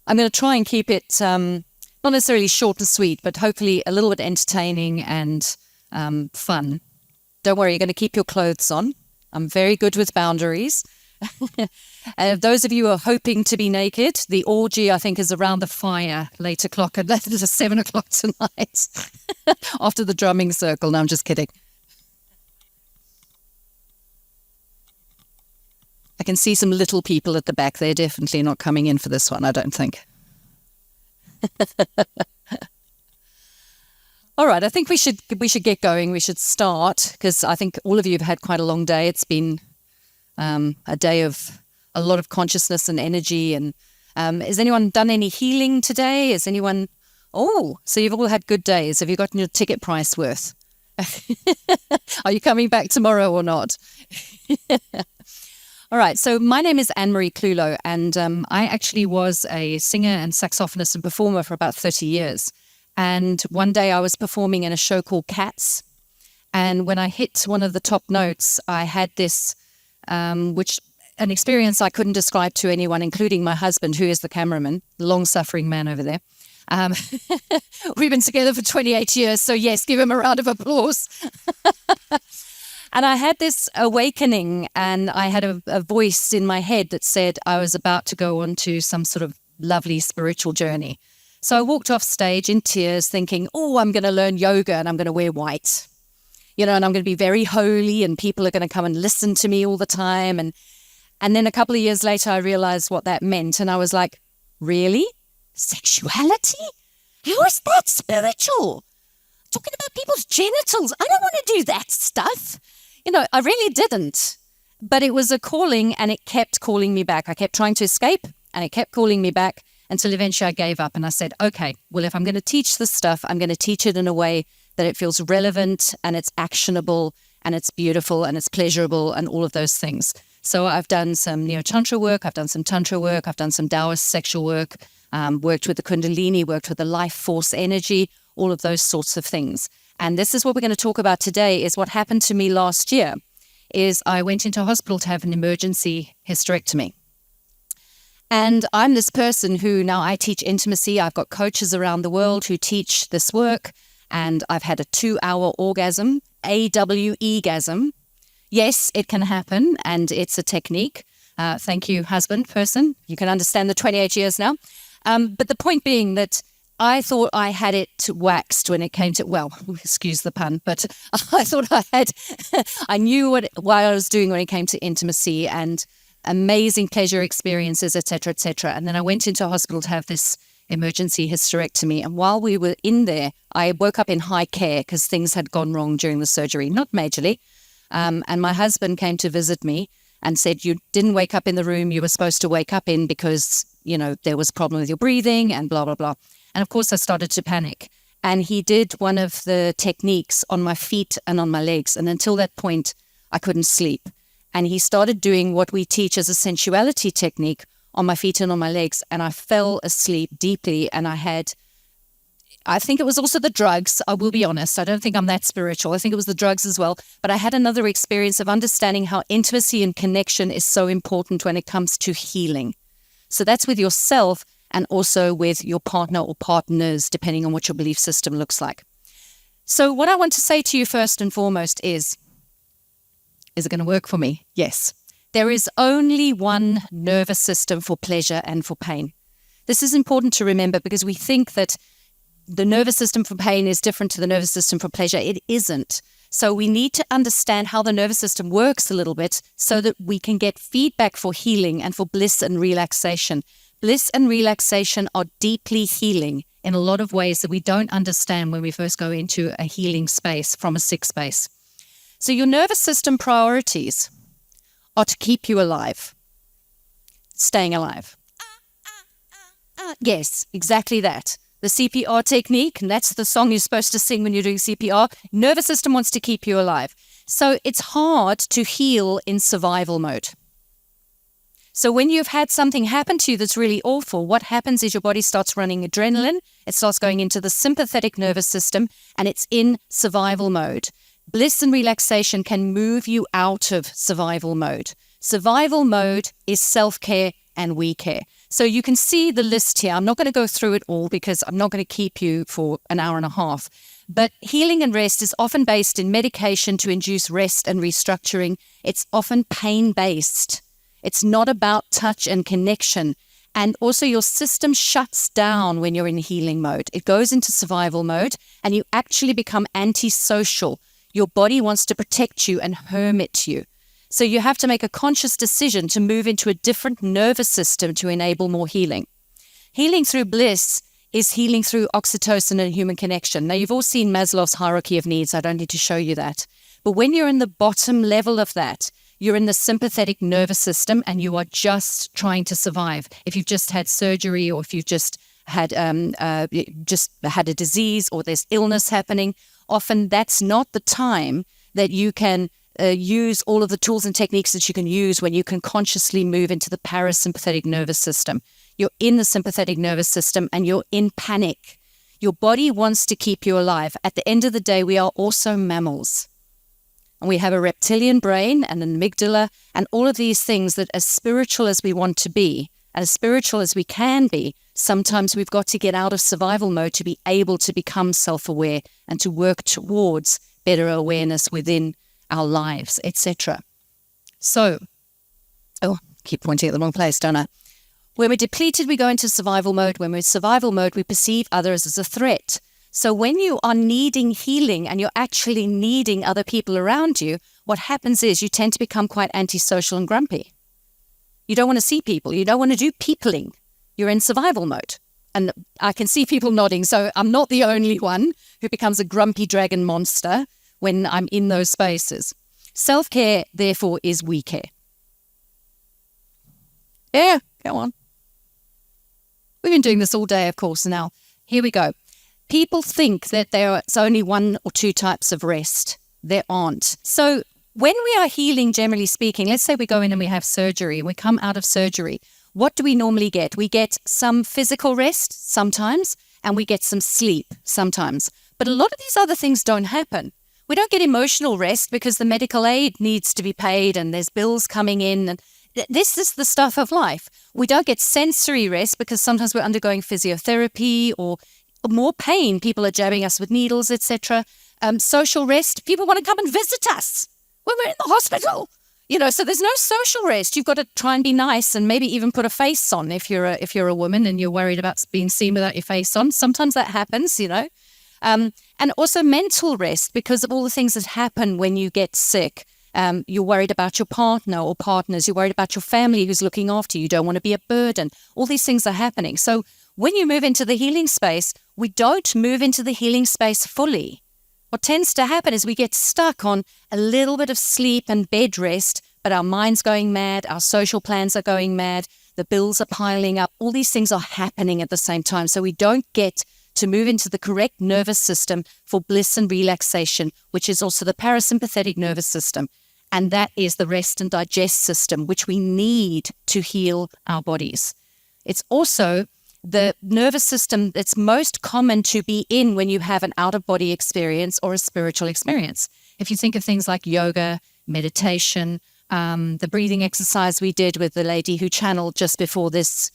I'm going to try and keep it not necessarily short and sweet, but hopefully a little bit entertaining and fun. Don't worry, you're going to keep your clothes on. I'm very good with boundaries. Those of you who are hoping to be naked, the orgy, I think, is around the fire, 8 o'clock, and that is 7 o'clock tonight after the drumming circle. No, I'm just kidding. I can see some little people at the back. They're definitely not coming in for this one, I don't think. All right, I think we should get going. We should start, because I think all of you have had quite a long day. It's been a day of a lot of consciousness and energy. And has anyone done any healing today? Has anyone... Oh, so you've all had good days. Have you gotten your ticket price worth? Are you coming back tomorrow or not? All right, so my name is AnneMarie Clulow, and I actually was a singer and saxophonist and performer for about 30 years. And one day I was performing in a show called Cats. And when I hit one of the top notes, I had this, an experience I couldn't describe to anyone, including my husband, who is the cameraman, the long-suffering man over there. We've been together for 28 years, so yes, give him a round of applause. And I had this awakening, and I had a voice in my head that said I was about to go on to some sort of lovely spiritual journey. So I walked off stage in tears thinking, oh, I'm going to learn yoga and I'm going to wear white, and I'm going to be very holy and people are going to come and listen to me all the time. And then a couple of years later, I realized what that meant. And I was like, really? Sexuality? How is that spiritual? Talking about people's genitals. I don't want to do that stuff. I really didn't. But it was a calling, and it kept calling me back. I kept trying to escape, and it kept calling me back until eventually I gave up. And I said, okay, well, if I'm going to teach this stuff, I'm going to teach it in a way that it feels relevant and it's actionable and it's beautiful and it's pleasurable and all of those things. So I've done some Neo-Tantra work, I've done some Tantra work, I've done some Taoist sexual work, worked with the Kundalini, worked with the life force energy, all of those sorts of things. And this is what we're going to talk about today, is what happened to me last year, is I went into hospital to have an emergency hysterectomy. And I'm this person who now I teach intimacy. I've got coaches around the world who teach this work, and I've had a 2-hour orgasm, AWE-gasm. Yes, it can happen, and it's a technique. Thank you, husband, person. You can understand the 28 years now. But the point being that I thought I had it waxed when it came to, well, excuse the pun, but I thought I knew what I was doing when it came to intimacy and amazing pleasure experiences, etc., etc. And then I went into hospital to have this emergency hysterectomy. And while we were in there, I woke up in high care because things had gone wrong during the surgery, not majorly. And my husband came to visit me and said, you didn't wake up in the room you were supposed to wake up in because, there was a problem with your breathing and blah, blah, blah. And of course, I started to panic. And he did one of the techniques on my feet and on my legs. And until that point, I couldn't sleep. And he started doing what we teach as a sensuality technique on my feet and on my legs. And I fell asleep deeply. And I think it was also the drugs. I will be honest. I don't think I'm that spiritual. I think it was the drugs as well. But I had another experience of understanding how intimacy and connection is so important when it comes to healing. So that's with yourself and also with your partner or partners, depending on what your belief system looks like. So what I want to say to you first and foremost is it going to work for me? Yes. There is only one nervous system for pleasure and for pain. This is important to remember because we think that the nervous system for pain is different to the nervous system for pleasure. It isn't. So we need to understand how the nervous system works a little bit so that we can get feedback for healing and for bliss and relaxation. Bliss and relaxation are deeply healing in a lot of ways that we don't understand when we first go into a healing space from a sick space. So your nervous system priorities are to keep you alive, staying alive. Yes, exactly that. The CPR technique, and that's the song you're supposed to sing when you're doing CPR. Nervous system wants to keep you alive. So it's hard to heal in survival mode. So when you've had something happen to you that's really awful, what happens is your body starts running adrenaline. It starts going into the sympathetic nervous system, and it's in survival mode. Bliss and relaxation can move you out of survival mode. Survival mode is self-care and we care. So you can see the list here. I'm not going to go through it all because I'm not going to keep you for an hour and a half. But healing and rest is often based in medication to induce rest and restructuring. It's often pain-based. It's not about touch and connection. And also your system shuts down when you're in healing mode. It goes into survival mode and you actually become antisocial. Your body wants to protect you and hermit you. So you have to make a conscious decision to move into a different nervous system to enable more healing. Healing through bliss is healing through oxytocin and human connection. Now, you've all seen Maslow's hierarchy of needs. I don't need to show you that. But when you're in the bottom level of that, you're in the sympathetic nervous system and you are just trying to survive. If you've just had surgery or if you've just had a disease or there's illness happening, often that's not the time that you can use all of the tools and techniques that you can use when you can consciously move into the parasympathetic nervous system. You're in the sympathetic nervous system and you're in panic. Your body wants to keep you alive. At the end of the day, we are also mammals. And we have a reptilian brain and an amygdala and all of these things that as spiritual as we want to be, as spiritual as we can be, sometimes we've got to get out of survival mode to be able to become self-aware and to work towards better awareness within our lives, etc. So, keep pointing at the wrong place, don't I? When we're depleted, we go into survival mode. When we're in survival mode, we perceive others as a threat. So when you are needing healing and you're actually needing other people around you, what happens is you tend to become quite antisocial and grumpy. You don't want to see people. You don't want to do peopling. You're in survival mode. And I can see people nodding, so I'm not the only one who becomes a grumpy dragon monster when I'm in those spaces. Self-care, therefore, is we care. Yeah, go on. We've been doing this all day, of course. Now, here we go. People think that there's only one or two types of rest. There aren't. So when we are healing, generally speaking, let's say we go in and we have surgery and we come out of surgery, what do we normally get? We get some physical rest sometimes and we get some sleep sometimes. But a lot of these other things don't happen. We don't get emotional rest because the medical aid needs to be paid and there's bills coming in. And this is the stuff of life. We don't get sensory rest because sometimes we're undergoing physiotherapy or more pain. People are jabbing us with needles, etc. Social rest. People want to come and visit us when we're in the hospital. So there's no social rest. You've got to try and be nice and maybe even put a face on if you're a woman and you're worried about being seen without your face on. Sometimes that happens, And also mental rest because of all the things that happen when you get sick. You're worried about your partner or partners. You're worried about your family who's looking after you. You don't want to be a burden. All these things are happening. So when you move into the healing space, we don't move into the healing space fully. What tends to happen is we get stuck on a little bit of sleep and bed rest, but our mind's going mad, our social plans are going mad, the bills are piling up. All these things are happening at the same time. So we don't get to move into the correct nervous system for bliss and relaxation, which is also the parasympathetic nervous system. And that is the rest and digest system, which we need to heal our bodies. It's also the nervous system that's most common to be in when you have an out-of-body experience or a spiritual experience. If you think of things like yoga, meditation, the breathing exercise we did with the lady who channeled just before this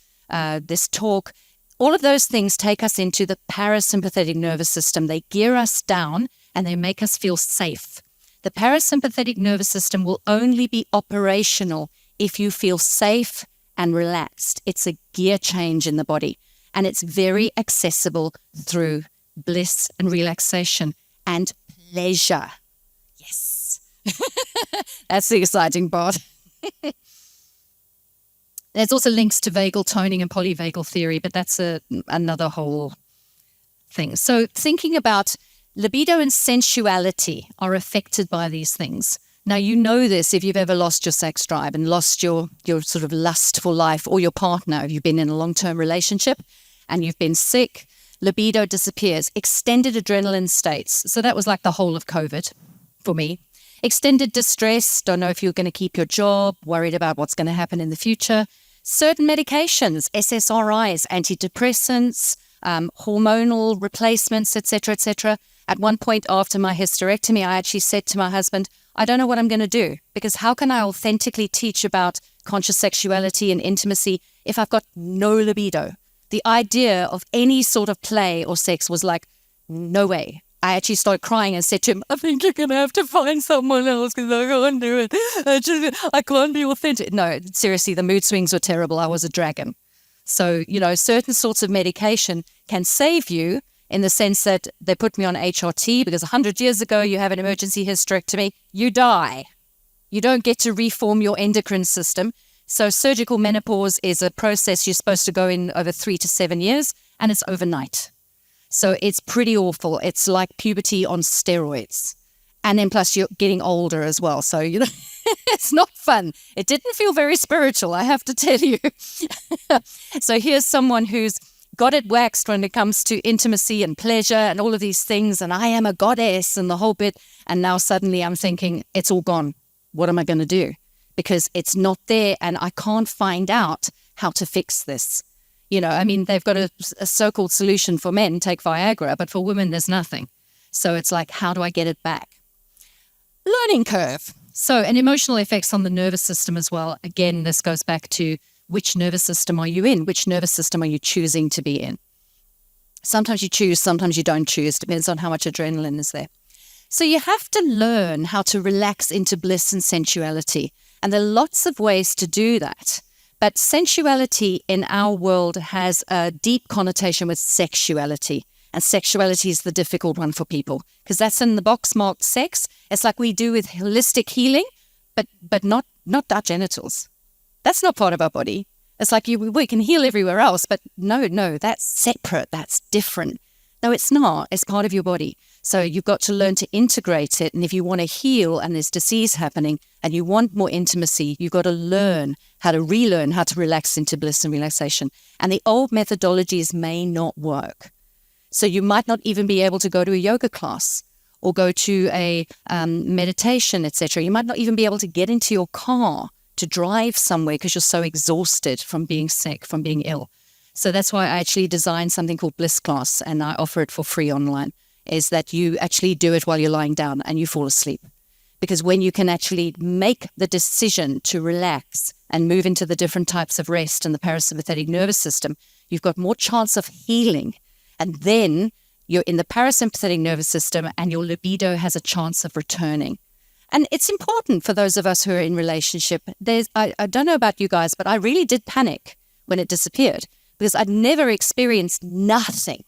talk, all of those things take us into the parasympathetic nervous system. They gear us down and they make us feel safe. The parasympathetic nervous system will only be operational if you feel safe and relaxed. It's a gear change in the body, and it's very accessible through bliss and relaxation and pleasure. Yes. That's the exciting part. There's also links to vagal toning and polyvagal theory, but that's another whole thing. So thinking about libido and sensuality are affected by these things. Now, you know this if you've ever lost your sex drive and lost your sort of lustful life, or your partner, if you've been in a long-term relationship and you've been sick, libido disappears. Extended adrenaline states. So that was like the whole of COVID for me. Extended distress, don't know if you're going to keep your job, worried about what's going to happen in the future. Certain medications, SSRIs, antidepressants, hormonal replacements, etc., etc. At one point after my hysterectomy, I actually said to my husband, I don't know what I'm going to do, because how can I authentically teach about conscious sexuality and intimacy if I've got no libido? The idea of any sort of play or sex was like, no way. I actually started crying and said to him, I think you're going to have to find someone else because I can't do it. I can't be authentic. No, seriously, the mood swings were terrible. I was a dragon. So, certain sorts of medication can save you in the sense that they put me on HRT because 100 years ago you have an emergency hysterectomy, you die. You don't get to reform your endocrine system. So surgical menopause is a process you're supposed to go in over 3 to 7 years, and it's overnight. So it's pretty awful. It's like puberty on steroids. And then plus you're getting older as well. So, it's not fun. It didn't feel very spiritual, I have to tell you. So here's someone who's got it waxed when it comes to intimacy and pleasure and all of these things. And I am a goddess and the whole bit. And now suddenly I'm thinking, it's all gone. What am I going to do? Because it's not there and I can't find out how to fix this. They've got a so-called solution for men, take Viagra, but for women, there's nothing. So it's like, how do I get it back? Learning curve. So, and emotional effects on the nervous system as well. Again, this goes back to which nervous system are you in? Which nervous system are you choosing to be in? Sometimes you choose, sometimes you don't choose. Depends on how much adrenaline is there. So you have to learn how to relax into bliss and sensuality. And there are lots of ways to do that. But sensuality in our world has a deep connotation with sexuality. And sexuality is the difficult one for people because that's in the box marked sex. It's like we do with holistic healing, but not our genitals. That's not part of our body. It's like we can heal everywhere else, but no, that's separate. That's different. No, it's not. It's part of your body. So you've got to learn to integrate it. And if you want to heal and there's disease happening and you want more intimacy, you've got to learn how to relearn how to relax into bliss and relaxation. And the old methodologies may not work. So you might not even be able to go to a yoga class or go to a meditation, etc. You might not even be able to get into your car to drive somewhere because you're so exhausted from being sick, from being ill. So that's why I actually designed something called Bliss Class, and I offer it for free online, is that you actually do it while you're lying down and you fall asleep. Because when you can actually make the decision to relax and move into the different types of rest in the parasympathetic nervous system, you've got more chance of healing. And then you're in the parasympathetic nervous system and your libido has a chance of returning. And it's important for those of us who are in relationship. I don't know about you guys, but I really did panic when it disappeared because I'd never experienced nothing.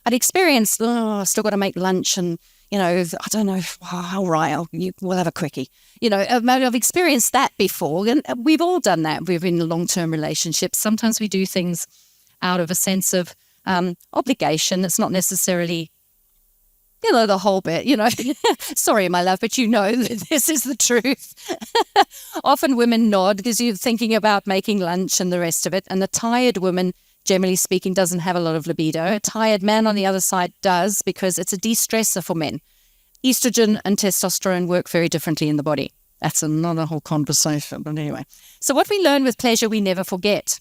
I'd experienced, I still got to make lunch and, I don't know, all right, we'll have a quickie. I've experienced that before, and we've all done that. We're in long-term relationships. Sometimes we do things out of a sense of obligation. It's not necessarily, the whole bit, Sorry, my love, but this is the truth. Often women nod because you're thinking about making lunch and the rest of it. And the tired woman, generally speaking, doesn't have a lot of libido. A tired man on the other side does because it's a de-stressor for men. Estrogen and testosterone work very differently in the body. That's another whole conversation, but anyway. So what we learn with pleasure, we never forget.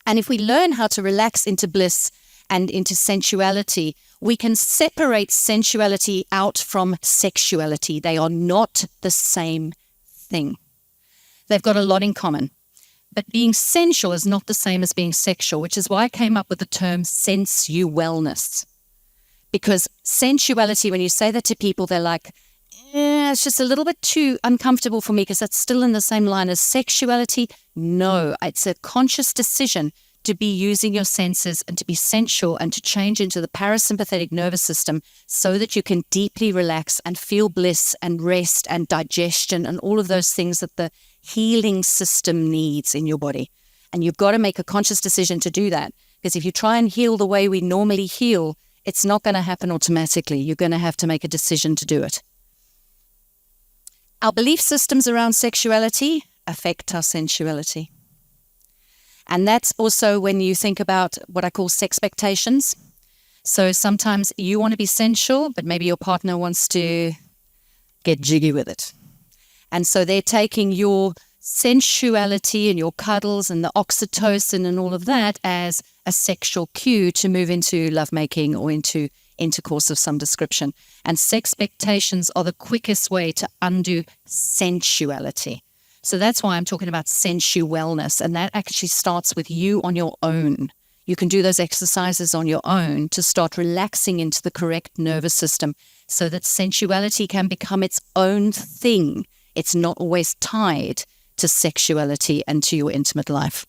And if we learn how to relax into bliss and into sensuality, we can separate sensuality out from sexuality. They are not the same thing. They've got a lot in common. But being sensual is not the same as being sexual, which is why I came up with the term sensualness. Because sensuality, when you say that to people, they're like, it's just a little bit too uncomfortable for me because that's still in the same line as sexuality. No, it's a conscious decision to be using your senses and to be sensual and to change into the parasympathetic nervous system so that you can deeply relax and feel bliss and rest and digestion and all of those things that the healing system needs in your body. And you've got to make a conscious decision to do that, because if you try and heal the way we normally heal, it's not going to happen automatically. You're going to have to make a decision to do it. Our belief systems around sexuality affect our sensuality. And that's also when you think about what I call sexpectations. So sometimes you want to be sensual, but maybe your partner wants to get jiggy with it. And so they're taking your sensuality and your cuddles and the oxytocin and all of that as a sexual cue to move into lovemaking or into intercourse of some description. And sex expectations are the quickest way to undo sensuality. So that's why I'm talking about sensualness, and that actually starts with you on your own. You can do those exercises on your own to start relaxing into the correct nervous system so that sensuality can become its own thing. It's not always tied to sexuality and to your intimate life.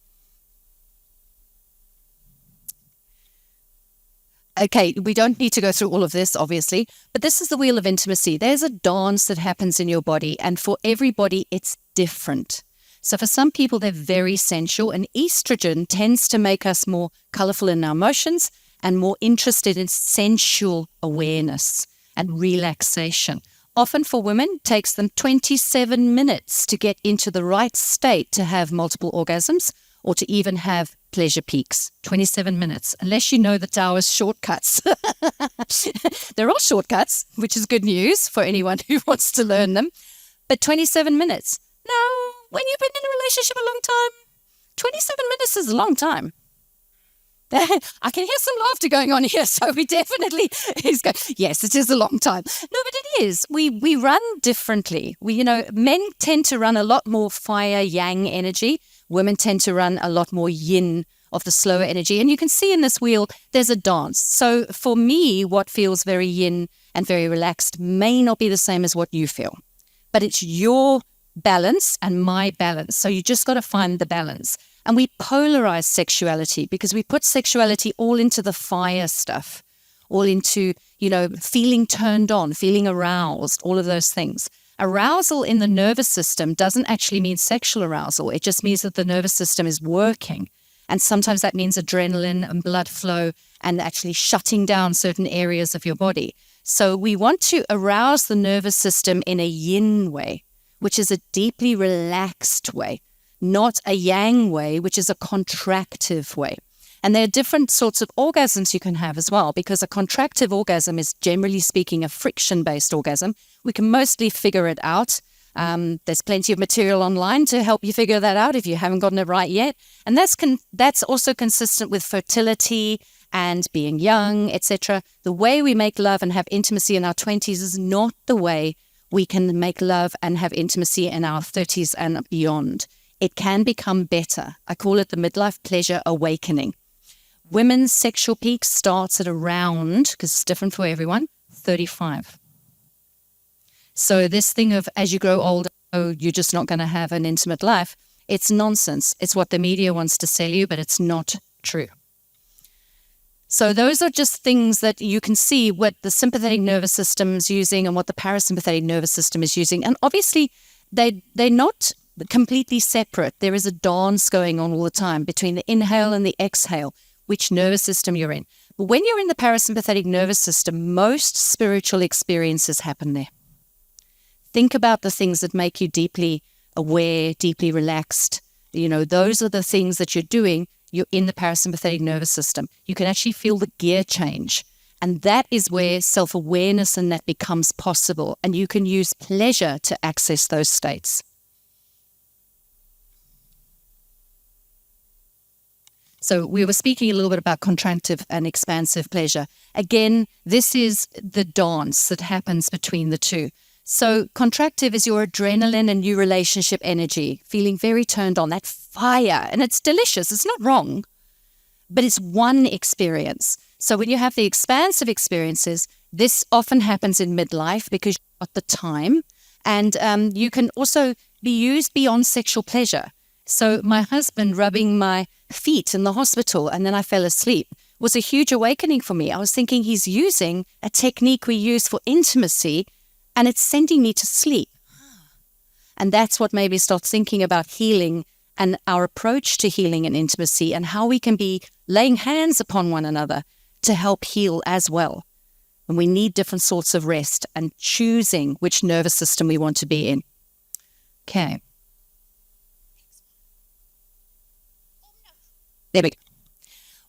Okay, we don't need to go through all of this, obviously, but this is the wheel of intimacy. There's a dance that happens in your body, and for everybody, it's different. So for some people, they're very sensual, and estrogen tends to make us more colorful in our emotions and more interested in sensual awareness and relaxation. Often for women, it takes them 27 minutes to get into the right state to have multiple orgasms or to even have pleasure peaks. 27 minutes, unless you know the Taoist shortcuts. There are shortcuts, which is good news for anyone who wants to learn them. But 27 minutes. Now, when you've been in a relationship a long time, 27 minutes is a long time. I can hear some laughter going on here, so we definitely is going, yes, it is a long time. No, but it is. We run differently. Men tend to run a lot more fire yang energy. Women tend to run a lot more yin of the slower energy. And you can see in this wheel, there's a dance. So for me, what feels very yin and very relaxed may not be the same as what you feel. But it's your balance and my balance. So you just got to find the balance. And we polarize sexuality because we put sexuality all into the fire stuff, all into, feeling turned on, feeling aroused, all of those things. Arousal in the nervous system doesn't actually mean sexual arousal. It just means that the nervous system is working. And sometimes that means adrenaline and blood flow and actually shutting down certain areas of your body. So we want to arouse the nervous system in a yin way, which is a deeply relaxed way, not a yang way, which is a contractive way. And there are different sorts of orgasms you can have as well, because a contractive orgasm is, generally speaking, a friction-based orgasm. We can mostly figure it out. There's plenty of material online to help you figure that out if you haven't gotten it right yet. And that's also consistent with fertility and being young, etc. The way we make love and have intimacy in our 20s is not the way we can make love and have intimacy in our 30s and beyond. It can become better. I call it the midlife pleasure awakening. Women's sexual peak starts at around, because it's different for everyone, 35. So this thing of as you grow older, you're just not going to have an intimate life, it's nonsense. It's what the media wants to sell you, but it's not true. So those are just things that you can see what the sympathetic nervous system is using and what the parasympathetic nervous system is using. And obviously, they're not completely separate. There is a dance going on all the time between the inhale and the exhale, which nervous system you're in. But when you're in the parasympathetic nervous system, most spiritual experiences happen there. Think about the things that make you deeply aware, deeply relaxed. Those are the things that you're doing. You're in the parasympathetic nervous system. You can actually feel the gear change. And that is where self-awareness and that becomes possible. And you can use pleasure to access those states. So we were speaking a little bit about contractive and expansive pleasure. Again, this is the dance that happens between the two. So contractive is your adrenaline and new relationship energy, feeling very turned on, that fire. And it's delicious. It's not wrong, but it's one experience. So when you have the expansive experiences, this often happens in midlife because you've got the time. And you can also be used beyond sexual pleasure. So my husband rubbing my feet in the hospital and then I fell asleep was a huge awakening for me. I was thinking he's using a technique we use for intimacy and it's sending me to sleep. And that's what made me start thinking about healing and our approach to healing and intimacy and how we can be laying hands upon one another to help heal as well. And we need different sorts of rest and choosing which nervous system we want to be in. Okay. There we go.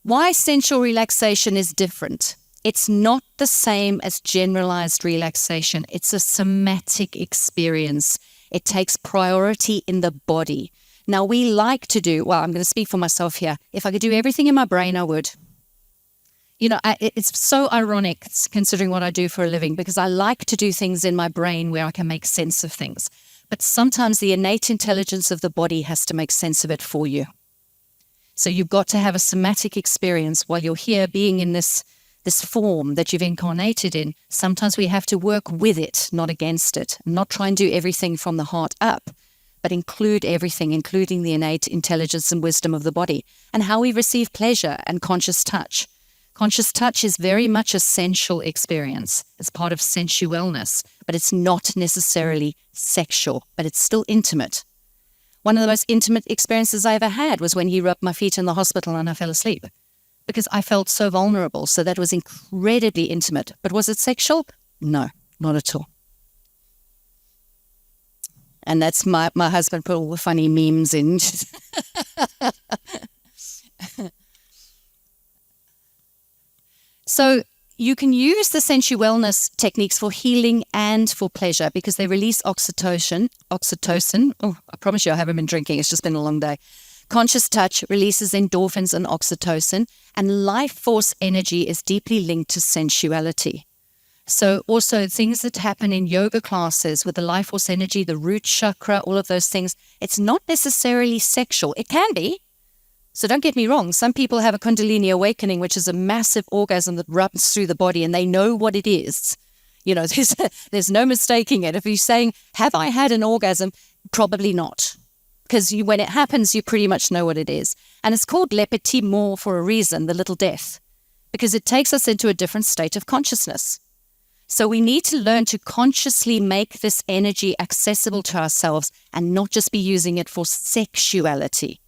Why sensual relaxation is different. It's not the same as generalized relaxation. It's a somatic experience. It takes priority in the body. Now, we like to do, I'm going to speak for myself here. If I could do everything in my brain, I would. it's so ironic considering what I do for a living, because I like to do things in my brain where I can make sense of things. But sometimes the innate intelligence of the body has to make sense of it for you. So you've got to have a somatic experience while you're here being in this form that you've incarnated in. Sometimes we have to work with it, not against it, not try and do everything from the heart up, but include everything, including the innate intelligence and wisdom of the body and how we receive pleasure and conscious touch. Conscious touch is very much a sensual experience. It's part of sensualness, but it's not necessarily sexual, but it's still intimate. One of the most intimate experiences I ever had was when he rubbed my feet in the hospital and I fell asleep because I felt so vulnerable. So that was incredibly intimate. But was it sexual? No, not at all. And that's my husband put all the funny memes in. So you can use the sensualness techniques for healing and for pleasure because they release oxytocin. Oh, I promise you I haven't been drinking. It's just been a long day. Conscious touch releases endorphins and oxytocin, and life force energy is deeply linked to sensuality. So also things that happen in yoga classes with the life force energy, the root chakra, all of those things, it's not necessarily sexual. It can be. So don't get me wrong. Some people have a Kundalini awakening, which is a massive orgasm that rubs through the body and they know what it is. There's no mistaking it. If you're saying, have I had an orgasm? Probably not. Because when it happens, you pretty much know what it is. And it's called le petit mort for a reason, the little death, because it takes us into a different state of consciousness. So we need to learn to consciously make this energy accessible to ourselves and not just be using it for sexuality.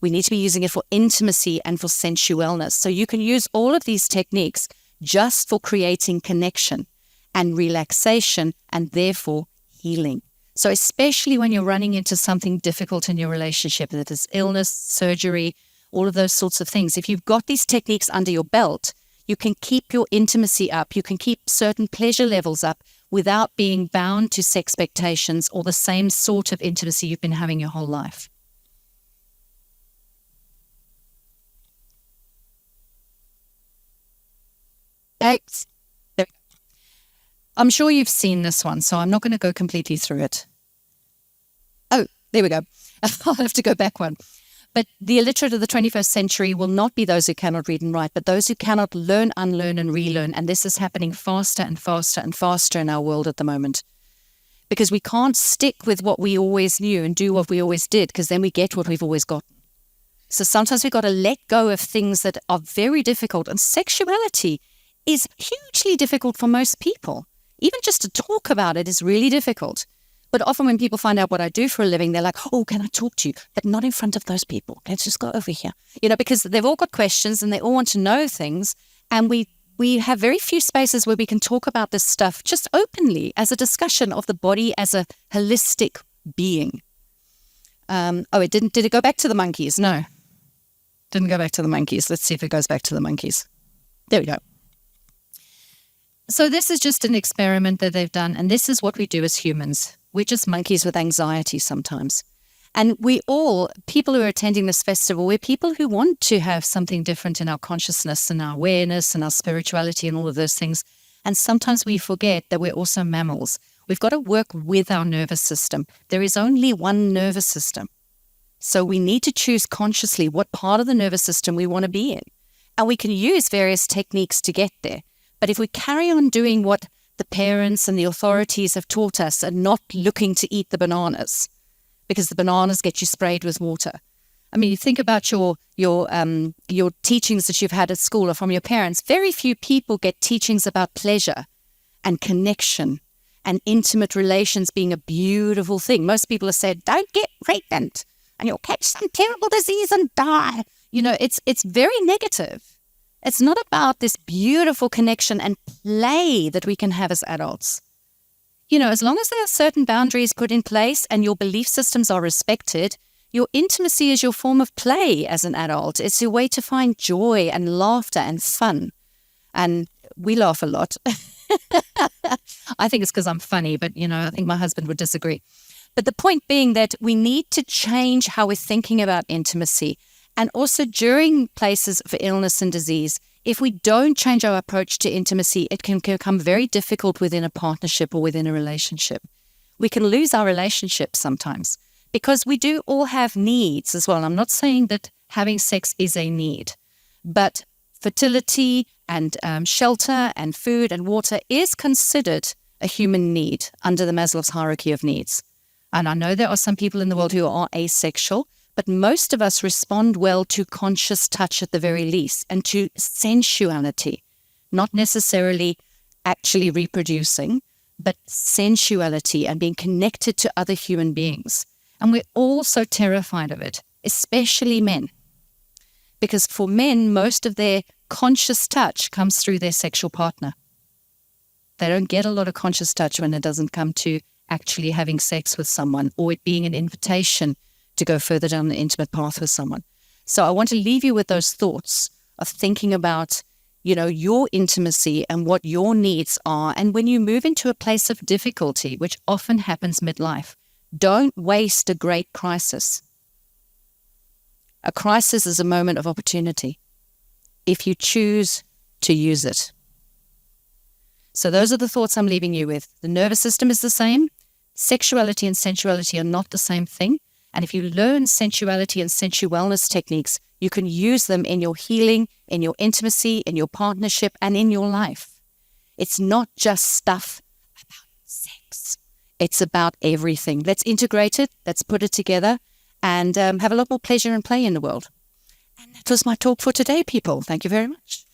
We need to be using it for intimacy and for sensualness. So you can use all of these techniques just for creating connection and relaxation and therefore healing. So especially when you're running into something difficult in your relationship, that is illness, surgery, all of those sorts of things. If you've got these techniques under your belt, you can keep your intimacy up. You can keep certain pleasure levels up without being bound to sex expectations or the same sort of intimacy you've been having your whole life. I'm sure you've seen this one, so I'm not going to go completely through it. Oh, there we go. I'll have to go back one. But the illiterate of the 21st century will not be those who cannot read and write, but those who cannot learn, unlearn, and relearn. And this is happening faster and faster and faster in our world at the moment. Because we can't stick with what we always knew and do what we always did, because then we get what we've always gotten. So sometimes we've got to let go of things that are very difficult. And sexuality is hugely difficult for most people. Even just to talk about it is really difficult. But often when people find out what I do for a living, they're like, oh, can I talk to you? But not in front of those people. Let's just go over here. Because they've all got questions and they all want to know things. And we have very few spaces where we can talk about this stuff just openly as a discussion of the body as a holistic being. Did it go back to the monkeys? No. Didn't go back to the monkeys. Let's see if it goes back to the monkeys. There we go. So this is just an experiment that they've done, and this is what we do as humans. We're just monkeys with anxiety sometimes. And we all, people who are attending this festival, we're people who want to have something different in our consciousness and our awareness and our spirituality and all of those things. And sometimes we forget that we're also mammals. We've got to work with our nervous system. There is only one nervous system. So we need to choose consciously what part of the nervous system we want to be in. And we can use various techniques to get there. But if we carry on doing what the parents and the authorities have taught us and not looking to eat the bananas, because the bananas get you sprayed with water. I mean, you think about your teachings that you've had at school or from your parents. Very few people get teachings about pleasure and connection and intimate relations being a beautiful thing. Most people have said, don't get pregnant and you'll catch some terrible disease and die. It's very negative. It's not about this beautiful connection and play that we can have as adults. As long as there are certain boundaries put in place and your belief systems are respected, your intimacy is your form of play as an adult. It's your way to find joy and laughter and fun. And we laugh a lot. I think it's because I'm funny, but, I think my husband would disagree. But the point being that we need to change how we're thinking about intimacy And also during places of illness and disease, if we don't change our approach to intimacy, it can become very difficult within a partnership or within a relationship. We can lose our relationship sometimes because we do all have needs as well. I'm not saying that having sex is a need, but fertility and shelter and food and water is considered a human need under the Maslow's hierarchy of needs. And I know there are some people in the world who are asexual, but most of us respond well to conscious touch at the very least and to sensuality, not necessarily actually reproducing, but sensuality and being connected to other human beings. And we're all so terrified of it, especially men. Because for men, most of their conscious touch comes through their sexual partner. They don't get a lot of conscious touch when it doesn't come to actually having sex with someone or it being an invitation to go further down the intimate path with someone. So I want to leave you with those thoughts of thinking about, your intimacy and what your needs are. And when you move into a place of difficulty, which often happens midlife, don't waste a great crisis. A crisis is a moment of opportunity if you choose to use it. So those are the thoughts I'm leaving you with. The nervous system is the same. Sexuality and sensuality are not the same thing. And if you learn sensuality and sensual wellness techniques, you can use them in your healing, in your intimacy, in your partnership, and in your life. It's not just stuff about sex. It's about everything. Let's integrate it. Let's put it together and have a lot more pleasure and play in the world. And that was my talk for today, people. Thank you very much.